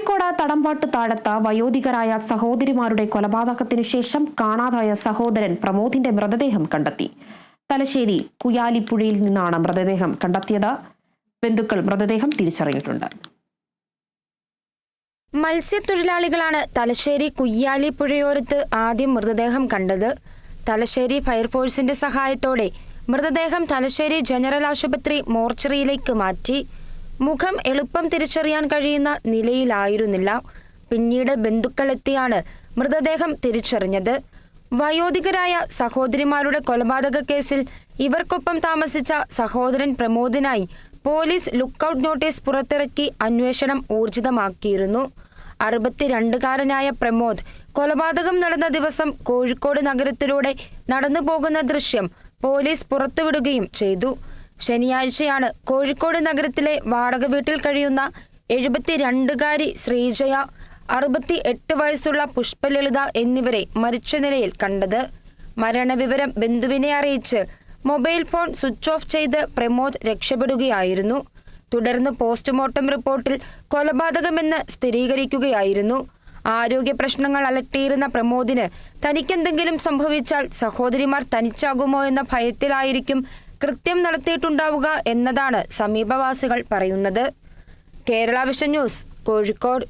കോഴിക്കോട് തടമ്പാട്ട് താഴത്ത് വയോധികരായ സഹോദരിമാരുടെ കൊലപാതകത്തിനു ശേഷം കാണാതായ സഹോദരൻ പ്രമോദിന്റെ മൃതദേഹം കണ്ടെത്തി. തലശ്ശേരി കുയാലിപ്പുഴയിൽ നിന്നാണ് മൃതദേഹം കണ്ടെത്തിയത്. ബന്ധുക്കൾ മൃതദേഹം തിരിച്ചറിഞ്ഞിട്ടുണ്ട്. മത്സ്യത്തൊഴിലാളികളാണ് തലശ്ശേരി കുയ്യാലിപ്പുഴയോരത്ത് ആദ്യം മൃതദേഹം കണ്ടത്. തലശ്ശേരി ഫയർഫോഴ്സിന്റെ സഹായത്തോടെ മൃതദേഹം തലശ്ശേരി ജനറൽ ആശുപത്രി മോർച്ചറിയിലേക്ക് മാറ്റി. മുഖം എളുപ്പം തിരിച്ചറിയാൻ കഴിയുന്ന നിലയിലായിരുന്നില്ല. പിന്നീട് ബന്ധുക്കളെത്തിയാണ് മൃതദേഹം തിരിച്ചറിഞ്ഞത്. വയോധികരായ സഹോദരിമാരുടെ കൊലപാതക കേസിൽ ഇവർക്കൊപ്പം താമസിച്ച സഹോദരൻ പ്രമോദിനായി പോലീസ് ലുക്കൌട്ട് നോട്ടീസ് പുറത്തിറക്കി അന്വേഷണം ഊർജിതമാക്കിയിരുന്നു. 62-കാരനായ പ്രമോദ് കൊലപാതകം നടന്ന ദിവസം കോഴിക്കോട് നഗരത്തിലൂടെ നടന്നു പോകുന്ന ദൃശ്യം പോലീസ് പുറത്തുവിടുകയും ചെയ്തു. ശനിയാഴ്ചയാണ് കോഴിക്കോട് നഗരത്തിലെ വാടക വീട്ടിൽ കഴിയുന്ന 72-കാരി ശ്രീജയ, 68 വയസ്സുള്ള പുഷ്പലളിത എന്നിവരെ മരിച്ച നിലയിൽ കണ്ടത്. മരണവിവരം ബന്ധുവിനെ അറിയിച്ച് മൊബൈൽ ഫോൺ സ്വിച്ച് ഓഫ് ചെയ്ത് പ്രമോദ് രക്ഷപ്പെടുകയായിരുന്നു. തുടർന്ന് പോസ്റ്റ്മോർട്ടം റിപ്പോർട്ടിൽ കൊലപാതകമെന്ന് സ്ഥിരീകരിക്കുകയായിരുന്നു. ആരോഗ്യ പ്രശ്നങ്ങൾ അലട്ടിയിരുന്ന പ്രമോദിന് തനിക്കെന്തെങ്കിലും സംഭവിച്ചാൽ സഹോദരിമാർ തനിച്ചാകുമോ എന്ന ഭയത്തിലായിരിക്കും കൃത്യം നടത്തിയിട്ടുണ്ടാവുക എന്നതാണ് സമീപവാസികൾ പറയുന്നത്. Kerala vision news, Kozhikode.